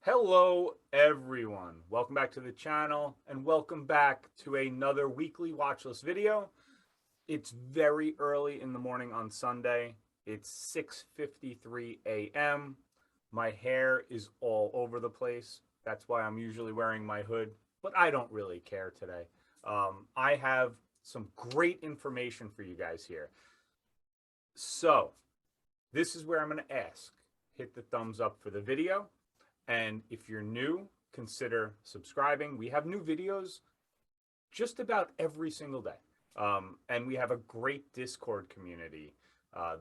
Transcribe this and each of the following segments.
Hello everyone, welcome back to the channel and welcome back to another weekly watch list video. It's very early in the morning on Sunday. It's 6:53 a.m. My hair is all over the place. That's why I'm usually wearing my hood, but I don't really care today. I have some great information for you guys here. So this is where I'm going to ask. Hit the thumbs up for the video. And if you're new, consider subscribing. We have new videos just about every single day. And we have a great Discord community.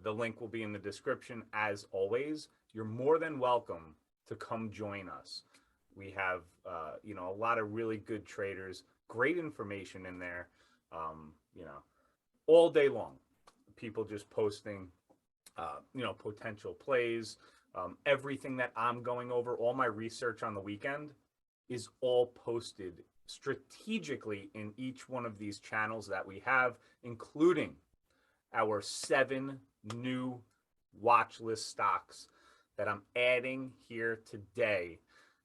The link will be in the description as always. You're more than welcome to come join us. We have, a lot of really good traders, great information in there, all day long. People just posting, potential plays. Everything that I'm going over, all my research on the weekend is all posted strategically in each one of these channels that we have, including our 7 new watch list stocks that I'm adding here today.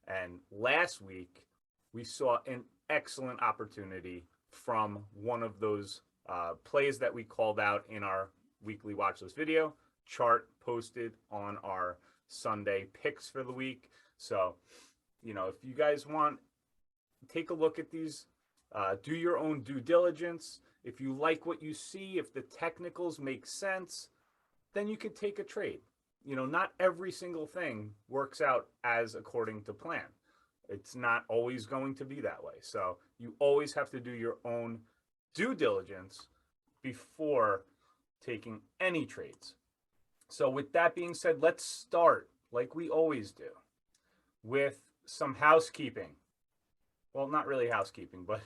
And last week, we saw an excellent opportunity from one of those plays that we called out in our weekly watch list video. Chart posted on our Sunday picks for the week. So, if you guys want, take a look at these, do your own due diligence. If you like what you see, if the technicals make sense, then you can take a trade. Not every single thing works out as according to plan. It's not always going to be that way. So you always have to do your own due diligence before taking any trades. So with that being said, let's start, like we always do, with some housekeeping. Well, not really housekeeping, but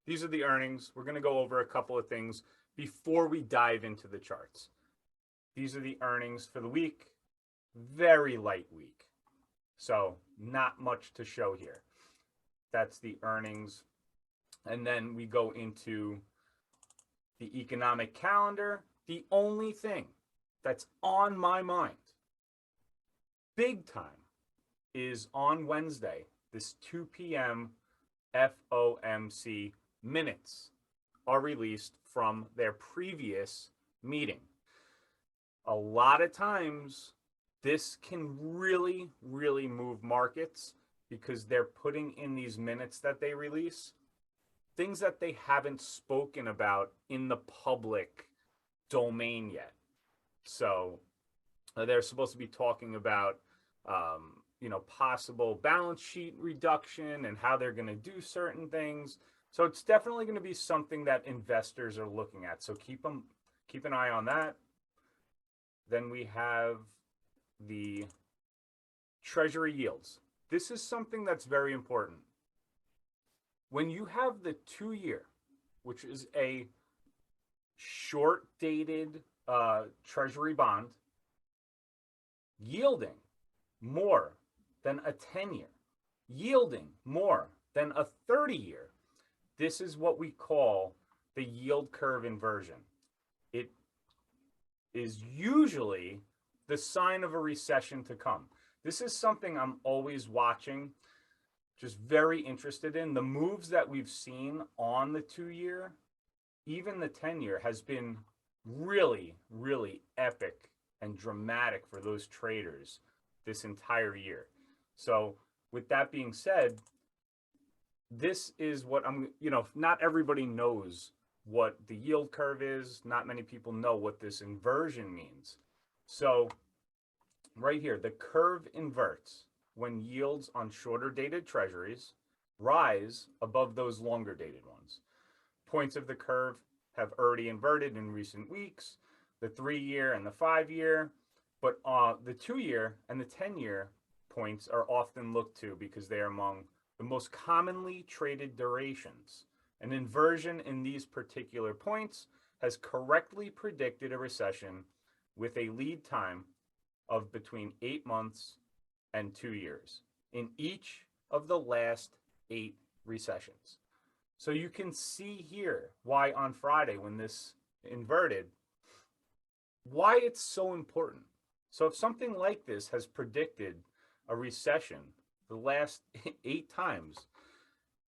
these are the earnings. We're going to go over a couple of things before we dive into the charts. These are the earnings for the week. Very light week. So not much to show here. That's the earnings. And then we go into the economic calendar. The only thing that's on my mind, big time, is on Wednesday, this 2 p.m. FOMC minutes are released from their previous meeting. A lot of times, this can really, really move markets because they're putting in these minutes that they release things that they haven't spoken about in the public domain yet. So they're supposed to be talking about, possible balance sheet reduction and how they're going to do certain things. So it's definitely going to be something that investors are looking at. So keep an eye on that. Then we have the treasury yields. This is something that's very important. When you have the 2-year, which is a short-dated treasury bond, yielding more than a 10-year, yielding more than a 30-year, this is what we call the yield curve inversion. It is usually the sign of a recession to come. This is something I'm always watching, just very interested in. The moves that we've seen on the 2-year, even the 10-year, has been really, really epic and dramatic for those traders this entire year. So with that being said, this is what not everybody knows what the yield curve is. Not many people know what this inversion means. So right here, the curve inverts when yields on shorter dated treasuries rise above those longer dated ones. Points of the curve have already inverted in recent weeks, the 3-year and the 5-year, but the 2-year and the 10-year points are often looked to because they are among the most commonly traded durations. An inversion in these particular points has correctly predicted a recession with a lead time of between 8 months and 2 years in each of the last 8 recessions. So you can see here why on Friday, when this inverted, why it's so important. So if something like this has predicted a recession the last 8 times,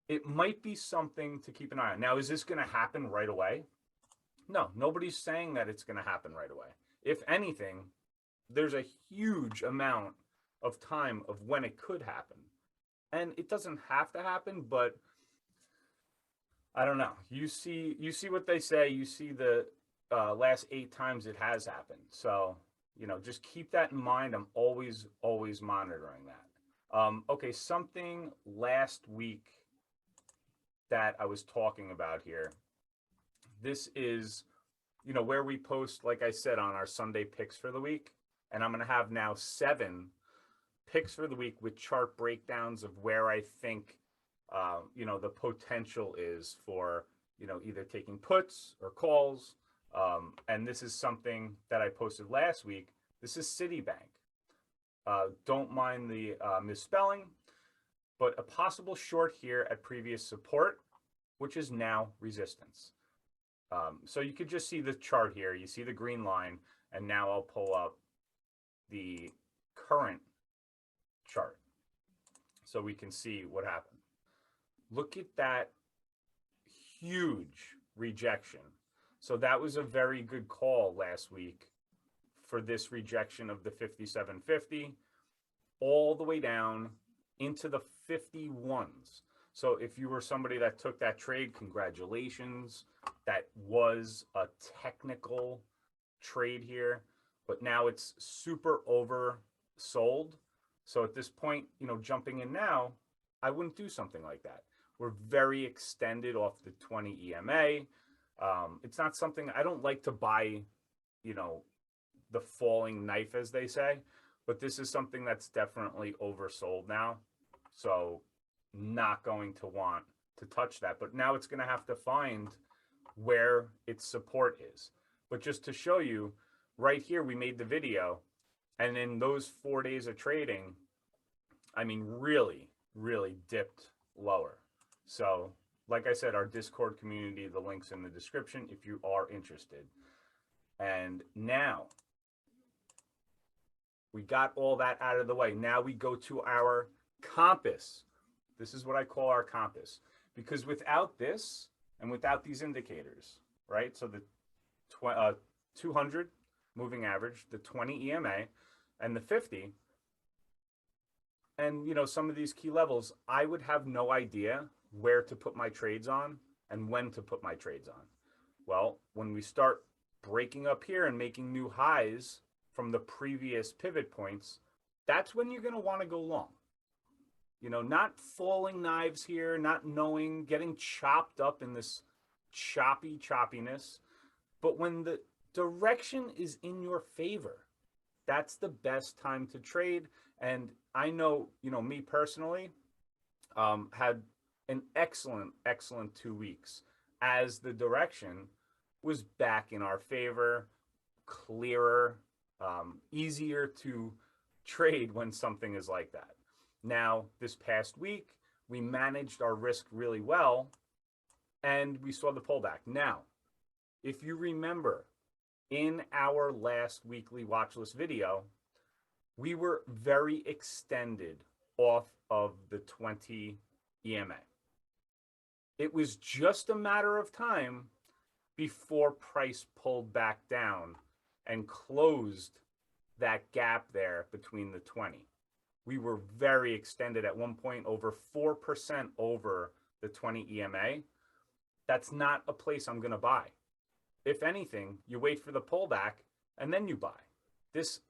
it might be something to keep an eye on. Now, is this going to happen right away? No, nobody's saying that it's going to happen right away. If anything, there's a huge amount of time of when it could happen. And it doesn't have to happen, but I don't know. You see what they say. You see the last 8 times it has happened. So, just keep that in mind. I'm always monitoring that. Okay, something last week that I was talking about here. This is, where we post, like I said, on our Sunday picks for the week. And I'm going to have now 7 picks for the week with chart breakdowns of where I think, the potential is for, either taking puts or calls. And this is something that I posted last week. This is Citibank. Don't mind the misspelling, but a possible short here at previous support, which is now resistance. So you could just see the chart here. You see the green line, and now I'll pull up the current chart so we can see what happened. Look at that huge rejection. So that was a very good call last week for this rejection of the 5750 all the way down into the 51s. So if you were somebody that took that trade, congratulations. That was a technical trade here, but now it's super oversold. So at this point, jumping in now, I wouldn't do something like that. We're very extended off the 20 EMA. It's not something I don't like to buy, the falling knife, as they say, but this is something that's definitely oversold now. So not going to want to touch that, but now it's going to have to find where its support is. But just to show you, right here, we made the video, and in those 4 days of trading, I mean, really, really dipped lower. So, like I said, our Discord community, the link's in the description if you are interested. And now, we got all that out of the way. Now we go to our compass. This is what I call our compass. Because without this, and without these indicators, right? So the 200 moving average, the 20 EMA, and the 50, and some of these key levels, I would have no idea where to put my trades on and when to put my trades on. Well, when we start breaking up here and making new highs from the previous pivot points, that's when you're going to want to go long. Not falling knives here, not knowing, getting chopped up in this choppiness. But when the direction is in your favor, that's the best time to trade. And I know, me personally, had an excellent 2 weeks as the direction was back in our favor, clearer, easier to trade when something is like that. Now, this past week, we managed our risk really well, and we saw the pullback. Now, if you remember, in our last weekly watch list video, we were very extended off of the 20 EMA. It was just a matter of time before price pulled back down and closed that gap there between the 20. We were very extended at one point, over 4% over the 20 EMA. That's not a place I'm going to buy. If anything, you wait for the pullback and then you buy. This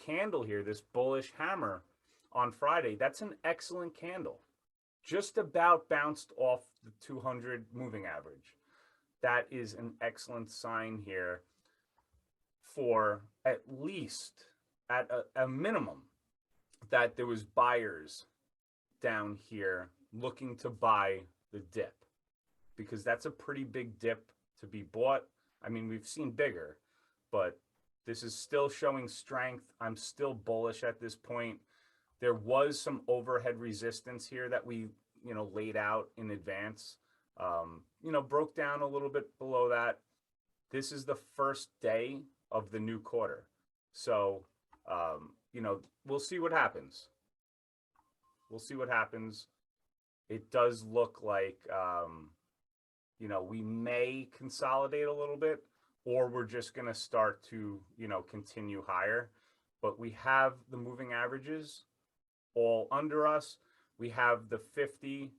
candle here, this bullish hammer on Friday, that's an excellent candle. Just about bounced off the 200 moving average. That is an excellent sign here for at least, at a minimum, that there was buyers down here looking to buy the dip, because that's a pretty big dip to be bought. I mean, we've seen bigger, but this is still showing strength. I'm still bullish at this point. There was some overhead resistance here that we, laid out in advance. Broke down a little bit below that. This is the first day of the new quarter. So, we'll see what happens. We'll see what happens. It does look like, we may consolidate a little bit, or we're just going to start to, continue higher. But we have the moving averages all under us. We have the 50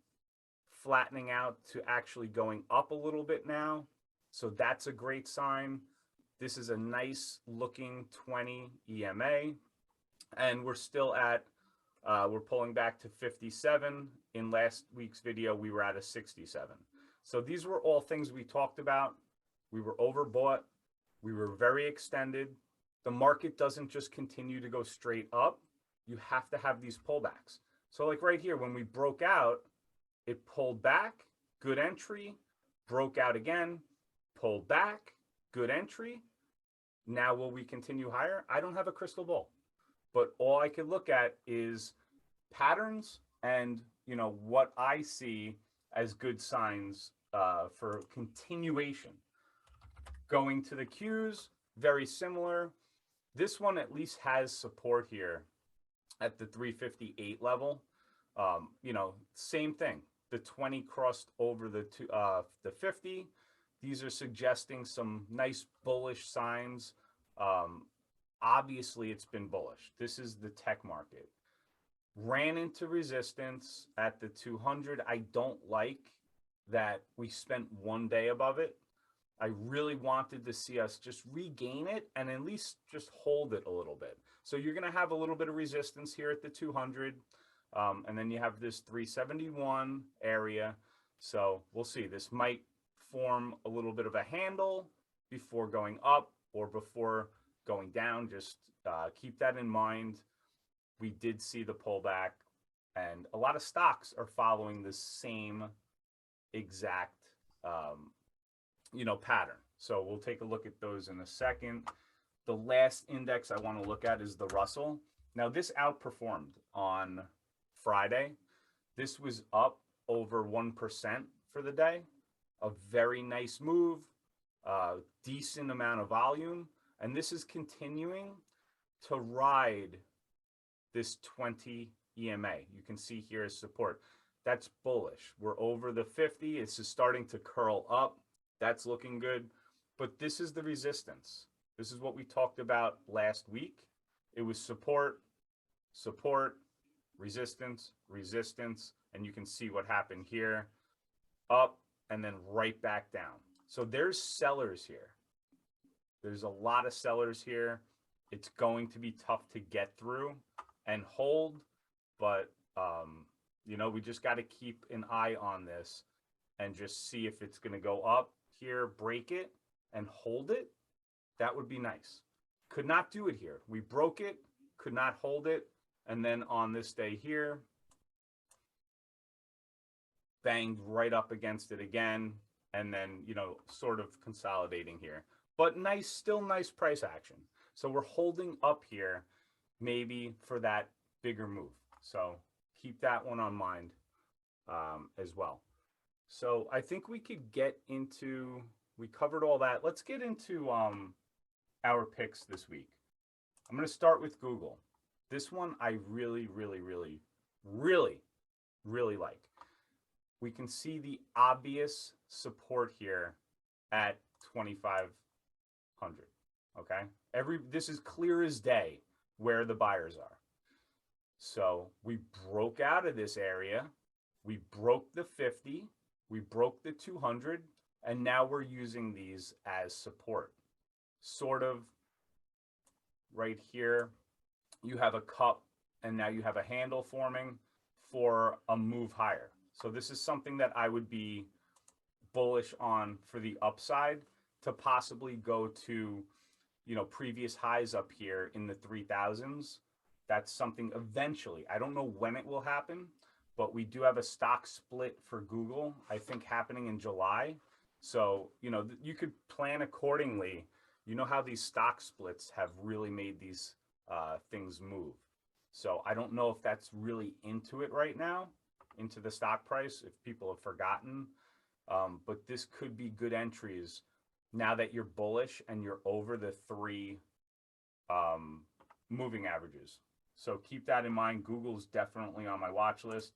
flattening out to actually going up a little bit now. So that's a great sign. This is a nice looking 20 EMA. And we're still at, we're pulling back to 57. In last week's video, we were at a 67. So these were all things we talked about. We were overbought. We were very extended. The market doesn't just continue to go straight up. You have to have these pullbacks. So like right here, when we broke out, it pulled back, good entry, broke out again, pulled back, good entry. Now, will we continue higher? I don't have a crystal ball, but all I could look at is patterns and, what I see as good signs for continuation. Going to the Qs, very similar. This one at least has support here at the 358 level. Same thing. The 20 crossed over the 50. These are suggesting some nice bullish signs. Obviously, it's been bullish. This is the tech market. Ran into resistance at the 200. I don't like that we spent one day above it. I really wanted to see us just regain it and at least just hold it a little bit. So you're going to have a little bit of resistance here at the 200. And then you have this 371 area. So we'll see. This might form a little bit of a handle before going up or before going down. Just keep that in mind. We did see the pullback, and a lot of stocks are following the same exact pattern. So we'll take a look at those in a second. The last index I want to look at is the Russell. Now this outperformed on Friday. This was up over 1% for the day. A very nice move, decent amount of volume, and this is continuing to ride this 20 EMA. You can see here as support. That's bullish. We're over the 50. It's just starting to curl up. That's looking good. But this is the resistance. This is what we talked about last week. It was support, support, resistance, resistance, and you can see what happened here. Up and then right back down. So there's sellers here. There's a lot of sellers here. It's going to be tough to get through and hold, but we just got to keep an eye on this and just see if it's going to go up here, break it, and hold it. That would be nice. Could not do it here. We broke it, could not hold it, and then on this day here, banged right up against it again, and then, sort of consolidating here. But nice, still nice price action. So we're holding up here maybe for that bigger move. So keep that one on mind as well. So I think we could get into, we covered all that. Let's get into our picks this week. I'm going to start with Google. This one I really, really, really, really, really like. We can see the obvious support here at 2,500. Okay, this is clear as day where the buyers are. So we broke out of this area, we broke the 50, we broke the 200, and now we're using these as support. Sort of right here, you have a cup, and now you have a handle forming for a move higher. So this is something that I would be bullish on for the upside to possibly go to, previous highs up here in the 3,000s. That's something eventually. I don't know when it will happen, but we do have a stock split for Google, I think happening in July. So, you could plan accordingly. You know how these stock splits have really made these things move. So I don't know if that's really into it right now, into the stock price, if people have forgotten. But this could be good entries now that you're bullish and you're over the 3 moving averages. So keep that in mind. Google's definitely on my watch list.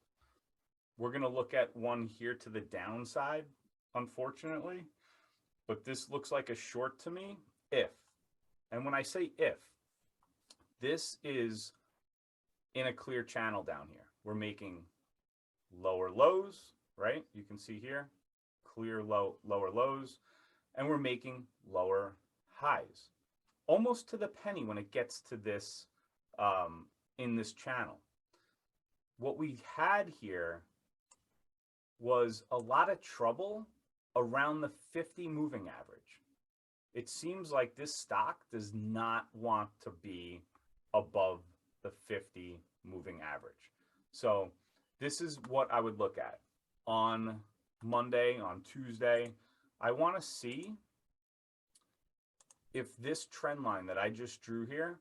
We're going to look at one here to the downside, unfortunately. But this looks like a short to me if, and when I say if, this is in a clear channel down here. We're making lower lows, right? You can see here, clear lower lows, and we're making lower highs. Almost to the penny when it gets to this, in this channel. What we had here was a lot of trouble around the 50 moving average. It seems like this stock does not want to be above the 50 moving average. So this is what I would look at on Monday, on Tuesday. I want to see if this trend line that I just drew here,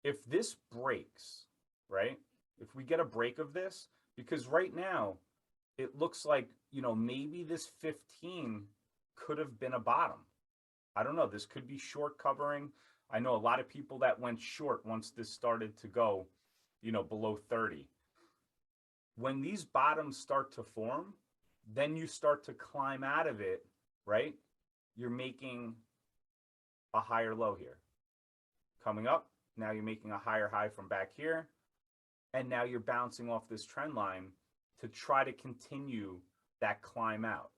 if this breaks, right? If we get a break of this, because right now it looks like, you know, maybe this 15 could have been a bottom. I don't know. This could be short covering. I know a lot of people that went short once this started to go, you know, below 30. When these bottoms start to form, then you start to climb out of it, right? You're making a higher low here. Coming up, now you're making a higher high from back here. And now you're bouncing off this trend line to try to continue that climb out.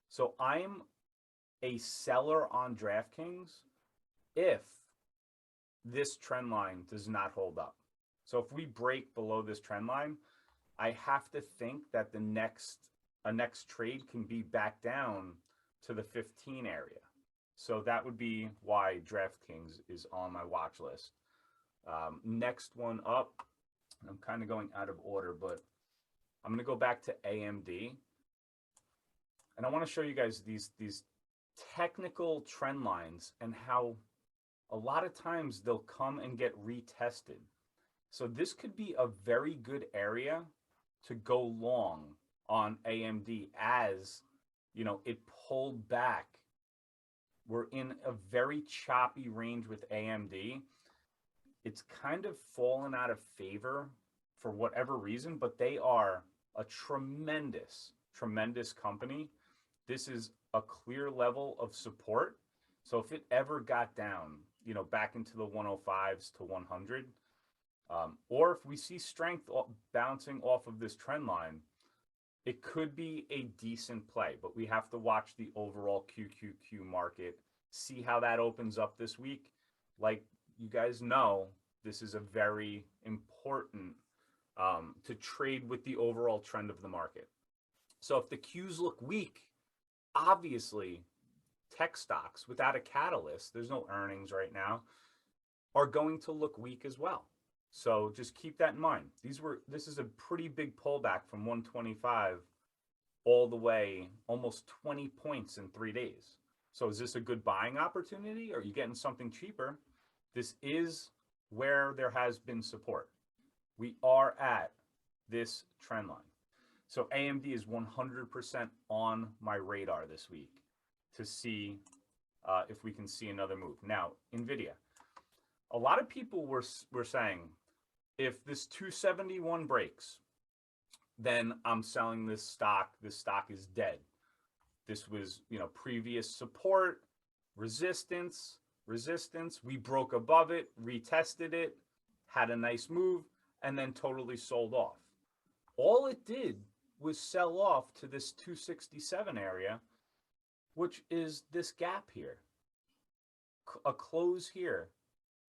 So I'm a seller on DraftKings if this trend line does not hold up. So if we break below this trend line, I have to think that the next trade can be back down to the 15 area. So that would be why DraftKings is on my watch list. Next one up, I'm kind of going out of order, but I'm going to go back to AMD. And I want to show you guys these technical trend lines and how a lot of times they'll come and get retested. So this could be a very good area to go long on AMD as, you know, it pulled back. We're in a very choppy range with AMD. It's kind of fallen out of favor for whatever reason, but they are a tremendous company. This is a clear level of support. So if it ever got down, you know, back into the 105s to 100, or if we see strength bouncing off of this trend line, it could be a decent play, but we have to watch the overall QQQ market, see how that opens up this week. Like you guys know, this is a very important to trade with the overall trend of the market. So if the Qs look weak, obviously tech stocks without a catalyst, there's no earnings right now, are going to look weak as well. So just keep that in mind. This is a pretty big pullback from 125 all the way almost 20 points in 3 days. So is this a good buying opportunity? Or are you getting something cheaper? This is where there has been support. We are at this trend line. So AMD is 100% on my radar this week to see if we can see another move. Now, Nvidia. A lot of people were saying, if this 271 breaks, then I'm selling this stock. This stock is dead. This was, you know, previous support, resistance. We broke above it, retested it, had a nice move, and then totally sold off. All it did was sell off to this 267 area, which is this gap here. A close here.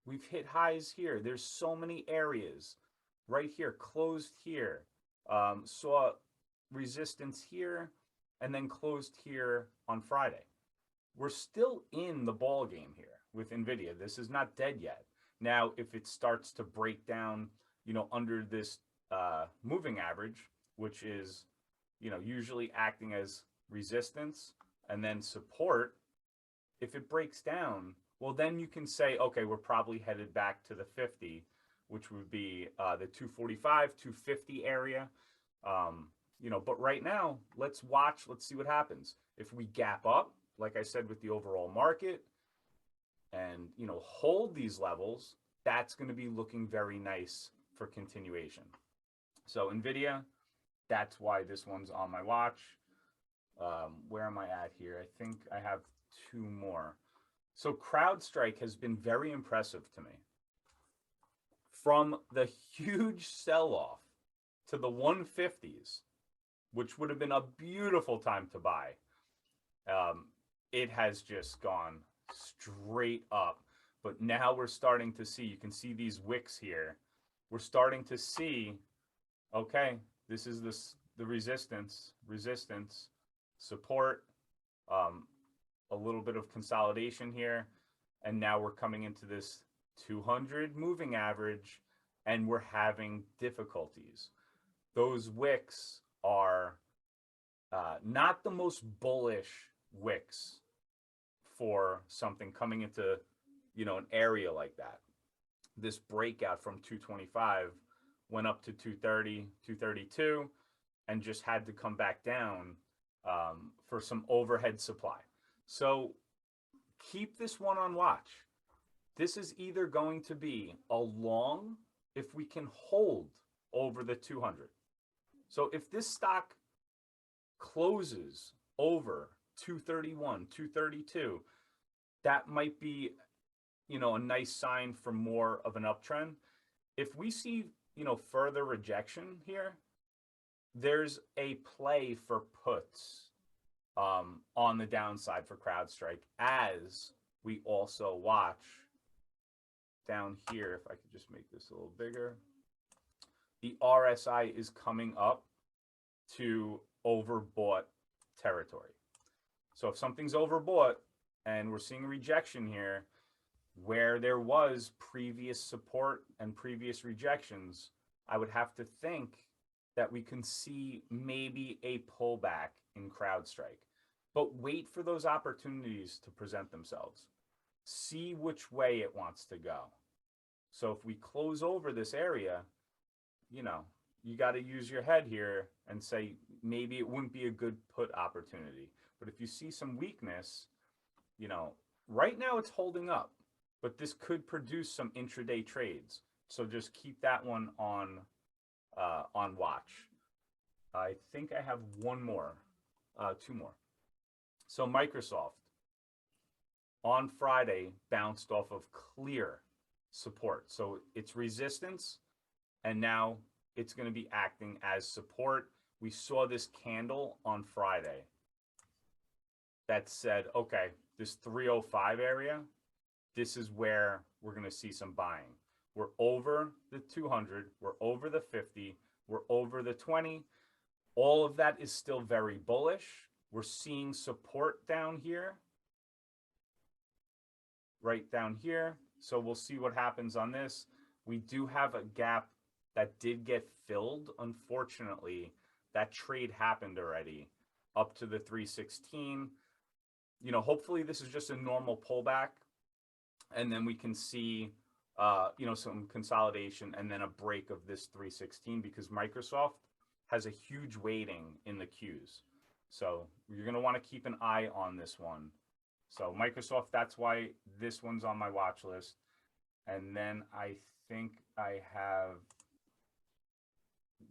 We've hit highs here. There's so many areas right here, closed here, saw resistance here, and then closed here on Friday. We're still in the ball game here with Nvidia. This is not dead yet. Now, if it starts to break down, you know, under this moving average, which is, you know, usually acting as resistance and then support, if it breaks down, well, then you can say, okay, we're probably headed back to the 50, which would be the 245, 250 area. You know, but right now, let's watch, let's see what happens. If we gap up, like I said, with the overall market and, you know, hold these levels, that's going to be looking very nice for continuation. So Nvidia, that's why this one's on my watch. Where am I at here? I think I have two more. So CrowdStrike has been very impressive to me. From the huge sell-off to the 150s, which would have been a beautiful time to buy, it has just gone straight up. But now we're starting to see, you can see these wicks here. We're starting to see, okay, this is the resistance, support, a little bit of consolidation here. And now we're coming into this 200 moving average and we're having difficulties. Those wicks are not the most bullish wicks for something coming into, an area like that. This breakout from 225 went up to 230, 232, and just had to come back down for some overhead supply. So keep this one on watch. This is either going to be a long if we can hold over the 200. So if this stock closes over 231, 232, that might be, a nice sign for more of an uptrend. If we see, further rejection here, there's a play for puts on the downside for CrowdStrike, as we also watch down here. If I could just make this a little bigger, the RSI is coming up to overbought territory. So if something's overbought and we're seeing rejection here where there was previous support and previous rejections, I would have to think that we can see maybe a pullback in CrowdStrike. But wait for those opportunities to present themselves. See which way it wants to go. So if we close over this area, you got to use your head here and say maybe it wouldn't be a good put opportunity. But if you see some weakness, right now it's holding up, but this could produce some intraday trades. So just keep that one on watch. I think I have two more. So Microsoft on Friday bounced off of clear support. So it's resistance, and now it's going to be acting as support. We saw this candle on Friday that said, okay, this 305 area, this is where we're going to see some buying. We're over the 200, we're over the 50, we're over the 20. All of that is still very bullish. We're seeing support down here, right down here. So we'll see what happens on this. We do have a gap that did get filled. Unfortunately, that trade happened already up to the 316. Hopefully this is just a normal pullback, and then we can see, some consolidation and then a break of this 316, because Microsoft has a huge weighting in the Qs. So you're going to want to keep an eye on this one. So Microsoft, that's why this one's on my watch list. And then I think I have,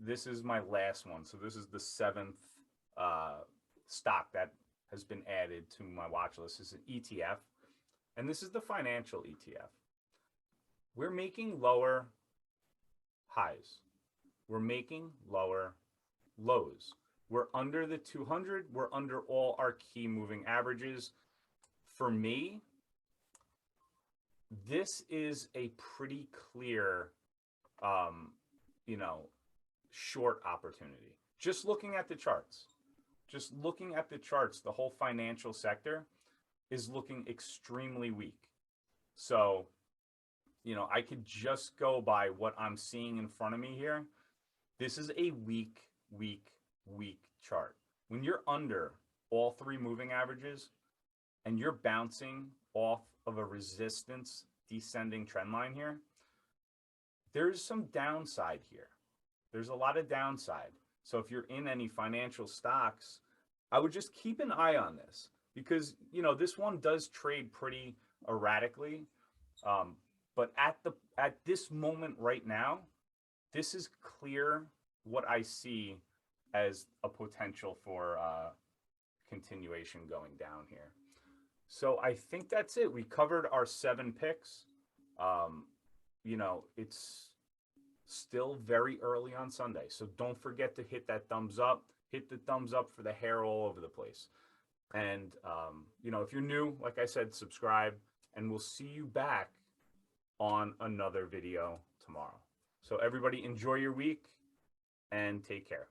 this is my last one. So this is the seventh stock that has been added to my watch list. This is an ETF, and this is the financial ETF. We're making lower highs. We're making lower lows. We're under the 200. We're under all our key moving averages. For me, this is a pretty clear, short opportunity. Just looking at the charts. The whole financial sector is looking extremely weak. So, I could just go by what I'm seeing in front of me here. This is a weak chart. When you're under all three moving averages and you're bouncing off of a resistance descending trend line here, there's some downside here. There's a lot of downside. So if you're in any financial stocks, I would just keep an eye on this, because, this one does trade pretty erratically. But at this moment right now, this is clear what I see as a potential for continuation going down here. So I think that's it. We covered our 7 picks. You know, it's still very early on Sunday, so don't forget to hit that thumbs up. Hit the thumbs up for the hair all over the place. And you know, if you're new, like I said, subscribe, and we'll see you back on another video tomorrow. So everybody, enjoy your week and take care.